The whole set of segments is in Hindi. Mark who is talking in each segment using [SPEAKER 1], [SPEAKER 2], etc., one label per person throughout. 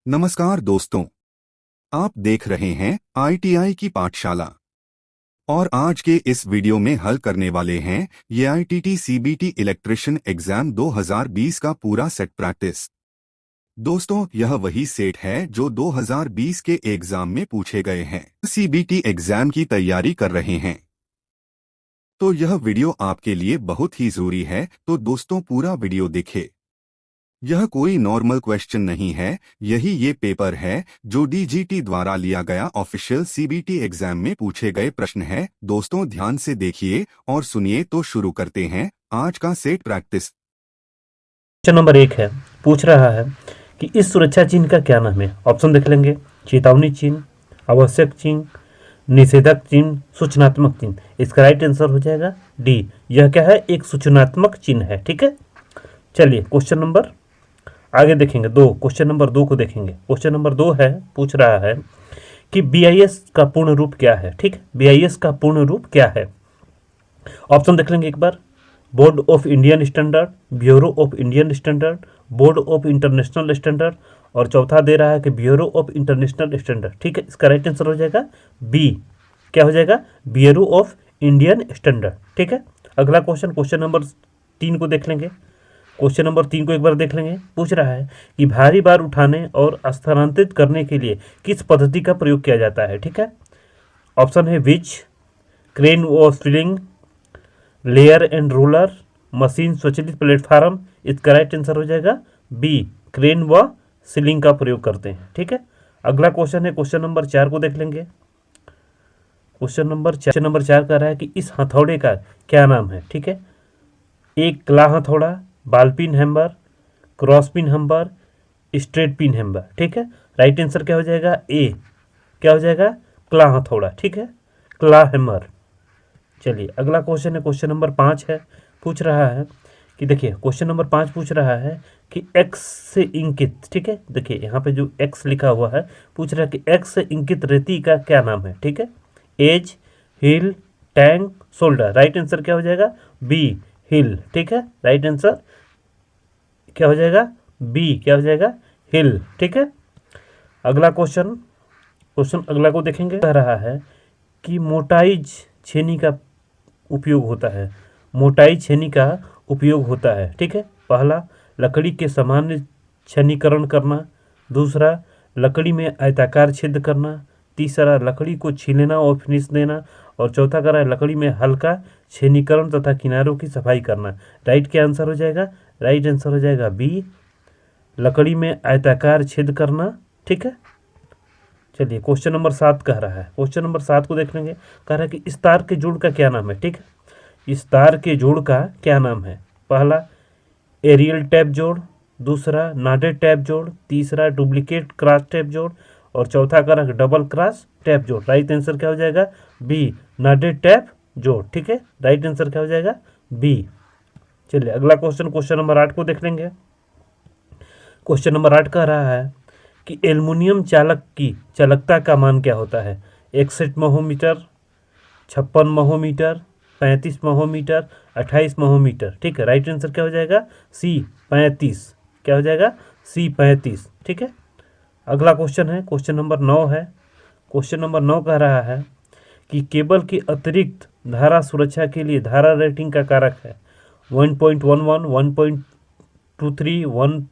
[SPEAKER 1] नमस्कार दोस्तों, आप देख रहे हैं आईटीआई की पाठशाला और आज के इस वीडियो में हल करने वाले हैं ये आईटीटी सीबीटी इलेक्ट्रिशियन एग्जाम 2020 का पूरा सेट प्रैक्टिस। दोस्तों, यह वही सेट है जो 2020 के एग्जाम में पूछे गए हैं। सीबीटी एग्जाम की तैयारी कर रहे हैं तो यह वीडियो आपके लिए बहुत ही जरूरी है, तो दोस्तों पूरा वीडियो देखें। यह कोई नॉर्मल क्वेश्चन नहीं है, यही ये पेपर है जो डीजीटी द्वारा लिया गया ऑफिशियल सीबीटी एग्जाम में पूछे गए प्रश्न है। दोस्तों ध्यान से देखिए और सुनिए, तो शुरू करते हैं आज का सेट प्रैक्टिस।
[SPEAKER 2] क्वेश्चन नंबर 1 है, पूछ रहा है कि इस सुरक्षा चिन्ह का क्या नाम है। ऑप्शन देख लेंगे। चेतावनी चिन्ह, आवश्यक चिन्ह, निषेधक चिन्ह, सूचनात्मक चिन्ह। इसका राइट आंसर हो जाएगा डी। यह क्या है? एक सूचनात्मक चिन्ह है। ठीक है, चलिए क्वेश्चन नंबर आगे देखेंगे। क्वेश्चन नंबर 2 को देखेंगे। क्वेश्चन नंबर 2 है, पूछ रहा है कि बीआईएस का पूर्ण रूप क्या है। ठीक है, बीआईएस का पूर्ण रूप क्या है। ऑप्शन देख लेंगे एक बार। Board of Indian standard, bureau of Indian standard, board of international standard, और चौथा दे रहा है कि ब्यूरो ऑफ इंटरनेशनल स्टैंडर्ड। ठीक है, इसका राइट आंसर हो जाएगा बी। क्या हो जाएगा? Bureau of Indian standard. ठीक है, अगला क्वेश्चन नंबर 3 को देख लेंगे। क्वेश्चन नंबर 3 को एक बार देख लेंगे। पूछ रहा है कि भारी बार उठाने और स्थानांतरित करने के लिए किस पद्धति का प्रयोग किया जाता है। ठीक है, ऑप्शन है विच, क्रेन व sling, layer and roller, machine स्वचालित प्लेटफार्म। इसका राइट आंसर हो जाएगा बी, क्रेन व सीलिंग का प्रयोग करते हैं। ठीक है, अगला क्वेश्चन है क्वेश्चन नंबर 4 को देख लेंगे। क्वेश्चन नंबर 4 कह रहा है कि इस हथौड़े का क्या नाम है। ठीक है, एक क्ला हथौड़ा, बाल pin hammer, cross pin hammer, straight pin hammer. ठीक है, राइट आंसर क्या हो जाएगा? ए। क्या हो जाएगा? क्ला हथौड़ा। ठीक है, क्ला हैमर। चलिए अगला क्वेश्चन है क्वेश्चन नंबर 5 है। पूछ रहा है कि देखिए क्वेश्चन नंबर 5 पूछ रहा है कि एक्स से इंकित। ठीक है, देखिए यहाँ पे जो एक्स लिखा हुआ है, पूछ रहा है कि एक्स से इंकित रेती का क्या नाम है। ठीक है, एज, हिल, टैंक, शोल्डर। राइट आंसर क्या हो जाएगा? बी, हिल। ठीक है, राइट आंसर क्या हो जाएगा? बी। क्या हो जाएगा? हिल। ठीक है, अगला क्वेश्चन अगला को देखेंगे। कह रहा है कि मोटाइज छेनी का उपयोग होता है। मोटाई छेनी का उपयोग होता है। ठीक है, पहला लकड़ी के सामान्य छेनीकरण करना, दूसरा लकड़ी में आयताकार छेद करना, तीसरा लकड़ी को छीलना और फिनिश देना, और चौथा कह रहा है लकड़ी में हल्का छेनीकरण तथा किनारों की सफाई करना। राइट क्या आंसर हो जाएगा? राइट आंसर हो जाएगा बी, लकड़ी में आयताकार छेद करना। ठीक है, चलिए क्वेश्चन नंबर 7 कह रहा है। क्वेश्चन नंबर 7 को देख लेंगे। कह रहा है कि इस तार के जोड़ का क्या नाम है। ठीक है, इस तार के जोड़ का क्या नाम है। पहला एरियल टैप जोड़, दूसरा नाडेड टैप जोड़, तीसरा डुप्लीकेट क्रॉस टैप जोड़, और चौथा कह रहा है डबल क्रॉस टैप जोड़। राइट आंसर क्या हो जाएगा? बी, नाडेड टैप जोड़। ठीक है, राइट आंसर क्या हो जाएगा? बी। चलिए अगला क्वेश्चन नंबर 8 को देख लेंगे। क्वेश्चन नंबर 8 कह रहा है कि एल्युमिनियम चालक की चालकता का मान क्या होता है। 61 महोमीटर, 56 महोमीटर, 35 महोमीटर, 28 महोमीटर। ठीक है, राइट आंसर क्या हो जाएगा? सी, 35। क्या हो जाएगा? सी, 35। ठीक है, अगला क्वेश्चन है क्वेश्चन नंबर 9 है। क्वेश्चन नंबर 9 कह रहा है कि केबल की अतिरिक्त धारा सुरक्षा के लिए धारा रेटिंग का कारक है 1.11, 1.23,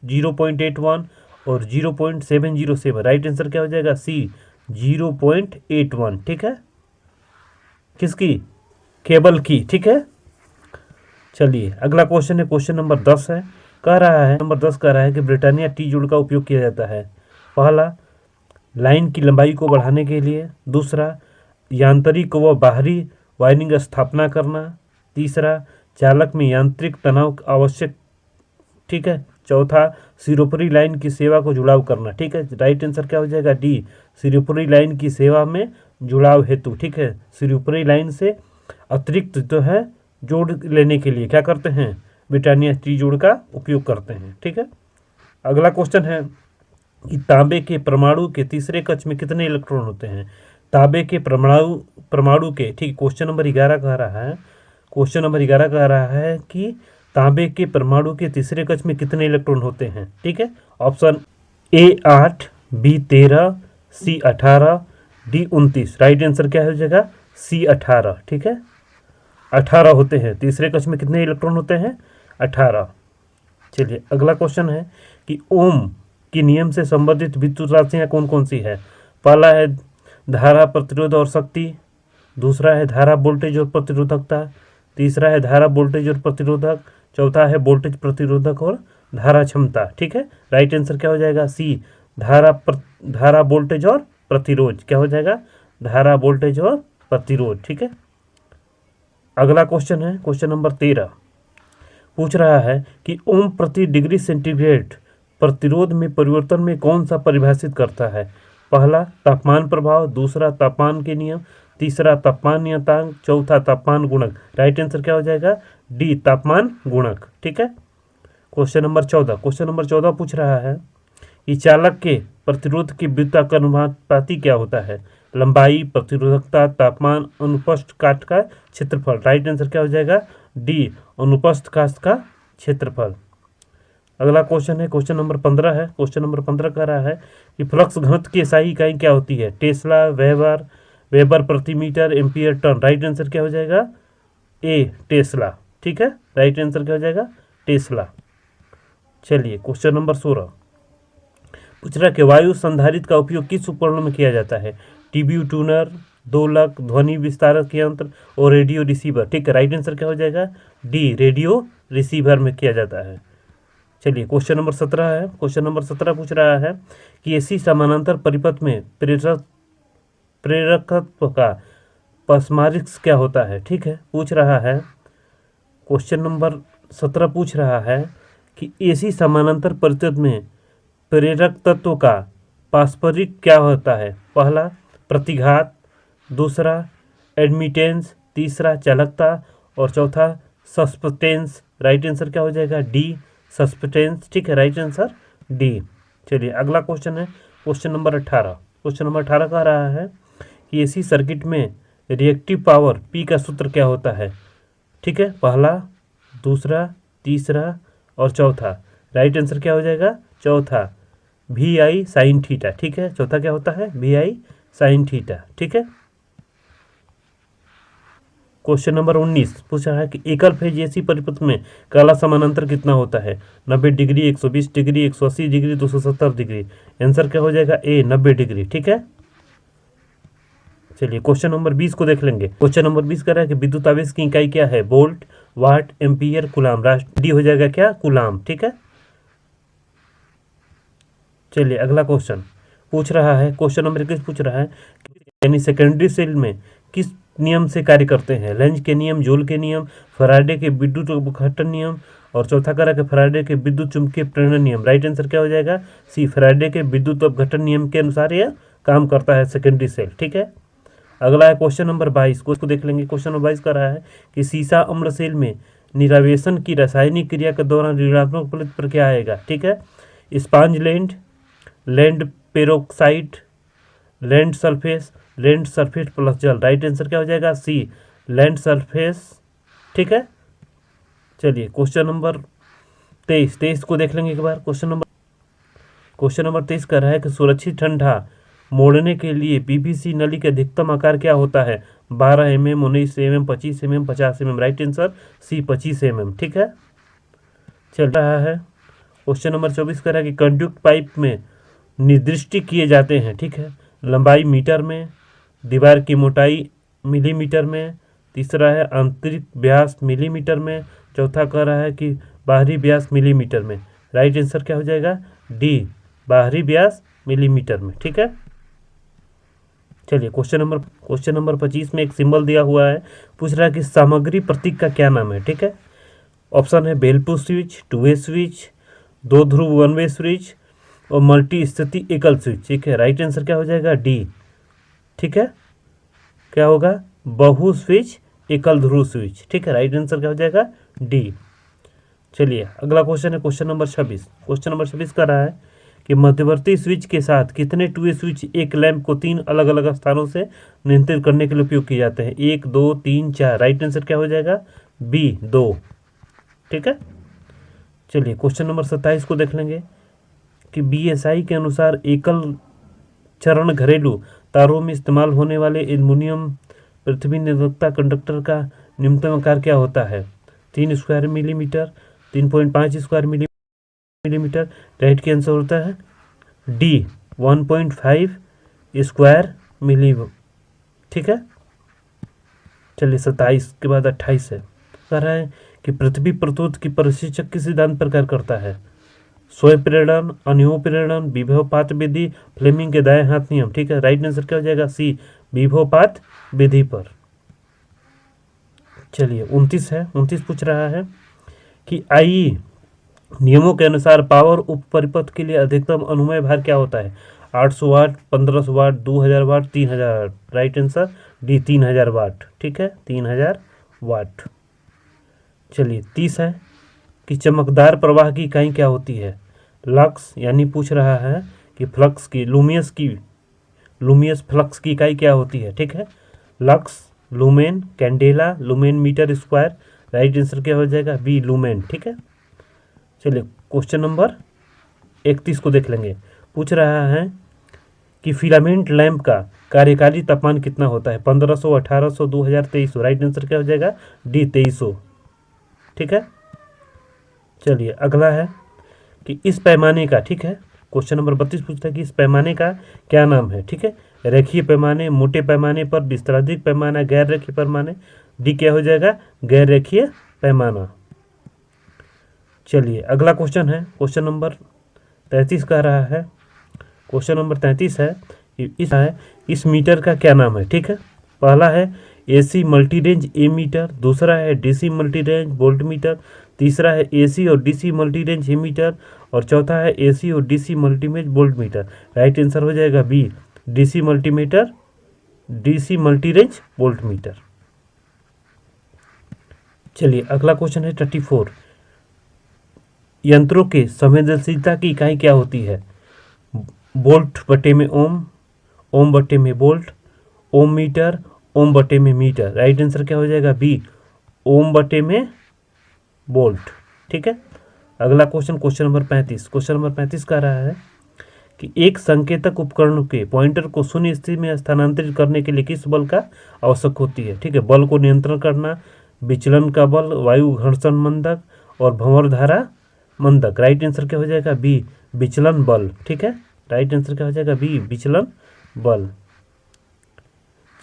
[SPEAKER 2] 0.81 और 0.707। राइट आंसर क्या हो जाएगा? सी, 0.81। ठीक है, किसकी? केबल की। ठीक है, चलिए अगला क्वेश्चन है क्वेश्चन नंबर 10 है। कह रहा है नंबर 10 कह रहा है कि ब्रिटानिया टी जोड़ का उपयोग किया जाता है। पहला लाइन की लंबाई को बढ़ाने के लिए, दूसरा यांत्रिक व बाहरी वायरिंग स्थापना करना, तीसरा चालक में यांत्रिक तनाव आवश्यक। ठीक है, चौथा सिरोपरी लाइन की सेवा को जुड़ाव करना। ठीक है, राइट आंसर क्या हो जाएगा? डी, सिरोपरी लाइन की सेवा में जुड़ाव हेतु। ठीक है, सिरोपरी लाइन से अतिरिक्त जो है जोड़ लेने के लिए क्या करते हैं? ब्रिटानिया टी जोड़ का उपयोग करते हैं। ठीक है, अगला क्वेश्चन है कि तांबे के परमाणु के तीसरे कक्ष में कितने इलेक्ट्रॉन होते हैं। तांबे के परमाणु के, ठीक, क्वेश्चन नंबर 11 कह रहा है। क्वेश्चन नंबर 11 कह रहा है कि तांबे के परमाणु के तीसरे कक्ष में कितने इलेक्ट्रॉन होते हैं। ठीक है, option A 8, B 13, C 18, D 29। Right answer क्या हो जाएगा? सी 18। ठीक है, 18 होते हैं। तीसरे कक्ष में कितने इलेक्ट्रॉन होते हैं? 18। चलिए अगला क्वेश्चन है कि ओम के नियम से संबंधित विद्युत राशियां कौन कौन सी है? पहला है धारा, प्रतिरोध और शक्ति। दूसरा है धारा, वोल्टेज और प्रतिरोधकता। तीसरा है धारा, वोल्टेज और प्रतिरोधक। चौथा है वोल्टेज, प्रतिरोधक और धारा क्षमता। ठीक है, राइट आंसर क्या हो जाएगा? सी धारा, वोल्टेज और प्रतिरोध। क्या हो जाएगा? धारा, वोल्टेज और प्रतिरोध। ठीक है, अगला क्वेश्चन है क्वेश्चन नंबर 13। पूछ रहा है कि ओम प्रति डिग्री सेंटीग्रेड प्रतिरोध में परिवर्तन में कौन सा परिभाषित करता है? पहला तापमान प्रभाव, दूसरा तापमान के नियम, तीसरा तापमान नियतांक, चौथा तापमान गुणक। राइट आंसर क्या हो जाएगा? डी तापमान गुणक। ठीक है, क्वेश्चन नंबर 14। क्वेश्चन नंबर 14 पूछ रहा है कि चालक के प्रतिरोध की व्युत्क्रमानुपाती क्या होता है? लंबाई, प्रतिरोधकता, तापमान, अनुप्रस्थ काट का क्षेत्रफल। राइट आंसर क्या हो जाएगा? डी अनुप्रस्थ काट का क्षेत्रफल। अगला क्वेश्चन है क्वेश्चन नंबर 15 है। क्वेश्चन नंबर 15 कह रहा है कि फ्लक्स घनत्व की SI इकाई क्या होती है? टेस्ला, वेबर, वेबर प्रति metre, ampere, ton. Right answer क्या हो जाएगा? A tesla. ठीक है, राइट आंसर क्या हो जाएगा? टेस्ला। चलिए क्वेश्चन नंबर 16 पूछ रहा है कि वायु संधारित्र का उपयोग किस उपकरणों में किया जाता है? टीबी ट्यूनर, दोलक, ध्वनि विस्तारक यंत्र और रेडियो रिसीवर। ठीक है, राइट आंसर क्या हो जाएगा? डी रेडियो रिसीवर में किया जाता है। चलिए क्वेश्चन नंबर 17 है। क्वेश्चन नंबर 17 पूछ रहा है कि एसी समानांतर परिपथ में प्रेरकत्व का पारस्परिक क्या होता है? ठीक है, पूछ रहा है क्वेश्चन नंबर 17 पूछ रहा है कि एसी समानांतर परिपथ में प्रेरक तत्व का पारस्परिक क्या होता है? पहला प्रतिघात, दूसरा एडमिटेंस, तीसरा चालकता और चौथा सस्पेंटेंस। राइट आंसर क्या हो जाएगा? डी सस्पेंटेंस। ठीक है, राइट आंसर डी। चलिए अगला क्वेश्चन है क्वेश्चन नंबर 18। क्वेश्चन नंबर 18 कह रहा है कि एसी सर्किट में रिएक्टिव पावर पी का सूत्र क्या होता है? ठीक है, पहला, दूसरा, तीसरा और चौथा। राइट आंसर क्या हो जाएगा? चौथा VI साइन थीटा। ठीक है, चौथा क्या होता है? VI sine theta. ठीक है, क्वेश्चन नंबर 19 पूछा है कि एकल फेज एसी परिपथ में काला समानांतर कितना होता है? 90 degree, 120 degree, 180 degree, 270 degree. Answer क्या हो जाएगा? ए 90 डिग्री। ठीक है, चलिए क्वेश्चन नंबर 20 को देख लेंगे। क्वेश्चन नंबर 20 कह रहा है कि विद्युत आवेश की इकाई क्या है? वोल्ट, वाट, एम्पियर, कूलाम। डी हो जाएगा क्या? कूलाम। ठीक है, चलिए अगला क्वेश्चन पूछ रहा है क्वेश्चन नंबर 21 पूछ रहा है यानी सेकेंडरी सेल में किस नियम से कार्य करते हैं? लेंज के नियम, जूल के नियम, फैराडे के विद्युत अपघटन नियम और चौथा कह रहा है कि फैराडे के विद्युत चुंबकीय प्रेरण नियम। राइट आंसर क्या हो जाएगा? सी फैराडे के विद्युत अपघटन नियम के अनुसार यह काम करता है सेकेंडरी सेल। ठीक है, अगला है क्वेश्चन नंबर 22 को देख लेंगे। क्वेश्चन नंबर 22 कह रहा है कि सीसा अम्ल सेल में निरावेशन की रासायनिक क्रिया के दौरान ऋणात्मक फलित पर क्या आएगा? ठीक है, sponge land peroxide, land sulphate plus जल। राइट आंसर क्या हो जाएगा? सी लैंड सल्फेस। ठीक है, चलिए क्वेश्चन नंबर 23 को देख लेंगे एक बार। क्वेश्चन नंबर 23 कह रहा है कि सुरक्षित ठंडा मोड़ने के लिए पीवीसी नली का अधिकतम आकार क्या होता है? 12 mm, 19 mm, 25 mm, 50 mm। Right answer C 25 mm। ठीक है, चल रहा है क्वेश्चन नंबर 24 कह रहा है कि कंडक्ट पाइप में निर्दिष्ट किए जाते हैं। ठीक है, लंबाई मीटर में, दीवार की मोटाई मिलीमीटर में, तीसरा है आंतरिक व्यास मिलीमीटर में, चौथा कह रहा है कि बाहरी व्यास मिलीमीटर में। राइट आंसर क्या हो जाएगा? डी बाहरी व्यास मिलीमीटर में। ठीक है, चलिए क्वेश्चन नंबर 25 में एक सिंबल दिया हुआ है। पूछ रहा है कि सामग्री प्रतीक का क्या नाम है? ठीक है, ऑप्शन है बेलपुर स्विच, 2 वे स्विच, 2 ध्रुव 1 वे स्विच और मल्टी स्थिति एकल स्विच। ठीक है, राइट आंसर क्या हो जाएगा? डी। ठीक है, क्या होगा? बहु स्विच एकल ध्रुव स्विच। ठीक है, राइट आंसर क्या हो जाएगा? डी। चलिए अगला क्वेश्चन है क्वेश्चन नंबर 26। क्वेश्चन नंबर 26 कर रहा है कि मध्यवर्ती स्विच के साथ कितने 2 वे स्विच एक लैंप को 3 अलग अलग स्थानों से नियंत्रित करने के लिए उपयोग किए जाते हैं? 1, 2, 3, 4। राइट आंसर क्या हो जाएगा? बी 2। ठीक है, चलिए क्वेश्चन नंबर 27 को देख लेंगे कि BSI के अनुसार एकल चरण घरेलू तारों में इस्तेमाल होने वाले एल्युमिनियम पृथ्वी निरोधकता कंडक्टर का न्यूनतम आकार क्या होता है? 3 square millimetre, 3.5 square millimetre. Right के आंसर होता है डी 1.5 स्क्वायर मिली। ठीक है, चलिए 27 के बाद 28 है। कह रहा है कि पृथ्वी प्रतुत की परिशिक्षक किस सिद्धांत पर कार्य करता है? स्वयं प्रेरण, अनिहो प्रेरण, विभवपात विधि, फ्लेमिंग के दाएं हाथ नियम। ठीक है, राइट आंसर क्या हो जाएगा? सी विभवपात विधि पर। चलिए 29 है। 29 पूछ रहा है कि आई नियमों के अनुसार पावर उप परिपथ के लिए अधिकतम अनुमेय भार क्या होता है? 800 वाट, 1500 वाट, 2000 वाट, 3000 वाट। राइट आंसर डी 3000 वाट। ठीक है, 3000 वाट। चलिए 30 है कि चमकदार प्रवाह की इकाई क्या होती है? लक्स, यानी पूछ रहा है कि फ्लक्स की, लुमियस फ्लक्स की इकाई क्या होती है? ठीक है, lux, lumen, candela, lumen metre square. Right answer क्या हो जाएगा? B lumen. ठीक है, चलिए क्वेश्चन नंबर 31 को देख लेंगे। पूछ रहा है कि फिलामेंट लैंप का कार्यकारी तापमान कितना होता है? 1500, 1800, 2000, 2300। राइट आंसर क्या हो जाएगा? डी 2300। ठीक है, चलिए अगला है कि इस पैमाने का, ठीक है, क्वेश्चन नंबर 32 पूछता है कि इस पैमाने का क्या नाम है? ठीक है, रेखीय पैमाने, मोटे पैमाने पर, विस्तारित पैमाना, गैर रेखीय पैमाने। डी क्या हो जाएगा? गैर रेखीय पैमाना। चलिए अगला क्वेश्चन है, क्वेश्चन नंबर 33 कह रहा है, क्वेश्चन नंबर 33 है इस मीटर का क्या नाम है? ठीक है, पहला है AC multi range ammeter, दूसरा है DC multi range voltmeter, तीसरा है एसी और DC multi range ammeter, और चौथा है एसी और DC multi range voltmeter. Right answer हो जाएगा B DC multi range voltmeter. चलिए अगला क्वेश्चन है 34। यंत्रों के संवेदनशीलता की इकाई क्या होती है? वोल्ट बटे में ओम, ओम बटे में वोल्ट, ओम मीटर, ओम बटे में मीटर। राइट आंसर क्या हो जाएगा? बी ओम बटे में वोल्ट। ठीक है, अगला question, question number 35। Question number 35 कह रहा है कि एक संकेतक उपकरण के पॉइंटर को शून्य स्थिति में स्थानांतरित करने के लिए किस बल का आवश्यक होती है? ठीक है, बल को नियंत्रण करना, विचलन का बल, वायु घर्षण मंदक और भंवर धारा मंदक। राइट आंसर क्या हो जाएगा? बी विचलन बल। ठीक है, राइट आंसर क्या हो जाएगा? बी विचलन बल।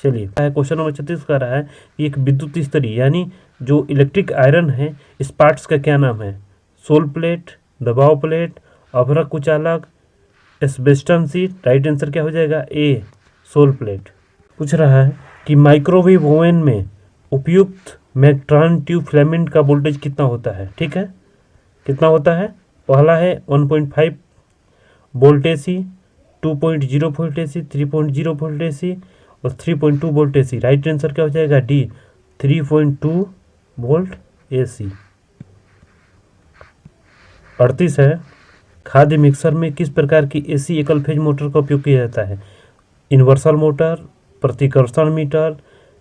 [SPEAKER 2] चलिए क्वेश्चन नंबर 36 का रहा है एक विद्युत स्तरी यानी जो इलेक्ट्रिक आयरन है, इस पार्ट्स का क्या नाम है? सोल प्लेट, दबाव प्लेट, अभ्रक कुचालक, एस्बेस्टन शीट। राइट आंसर क्या हो जाएगा? ए सोल प्लेट। पूछ रहा है कि माइक्रोवेव ओवन में उपयुक्त मैग्नेट्रॉन ट्यूब फिलामेंट का वोल्टेज कितना होता है? ठीक है, कितना होता है? पहला है 1.5 volt AC, 2.0 volt AC, 3.0 volt AC और 3.2 वोल्ट AC। राइट आंसर क्या हो जाएगा? D 3.2 volt AC। 38 है खाद्य मिक्सर में किस प्रकार की AC एकल फेज मोटर का उपयोग किया जाता है? इन्वर्सल मोटर, प्रतिकर्षण meter,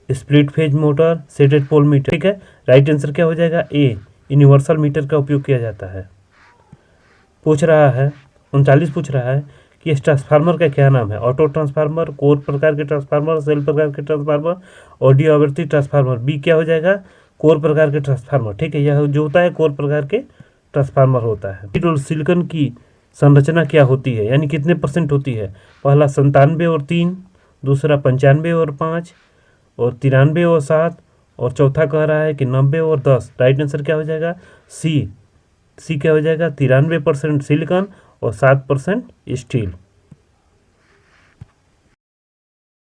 [SPEAKER 2] split phase motor, shaded pole meter. ठीक है, राइट आंसर क्या हो जाएगा? ए यूनिवर्सल मीटर का उपयोग किया जाता है। पूछ रहा है 39 पूछ रहा है कि इस ट्रांसफार्मर का क्या नाम है? ऑटो ट्रांसफार्मर, कोर प्रकार के ट्रांसफार्मर, सेल प्रकार के ट्रांसफार्मर, ऑडियो आवर्ती ट्रांसफार्मर। बी क्या हो जाएगा? कोर प्रकार के ट्रांसफार्मर। ठीक है, यह जो होता है कोर प्रकार के ट्रांसफार्मर होता है। और सिलिकॉन की संरचना क्या होती है, यानी कितने % होती है? पहला 97 और 3, दूसरा 95 और 5, और 93 और 7, और चौथा कह रहा है कि 90 और 10। राइट आंसर क्या हो जाएगा? सी क्या हो जाएगा? 93% सिलिकॉन और 7% स्टील।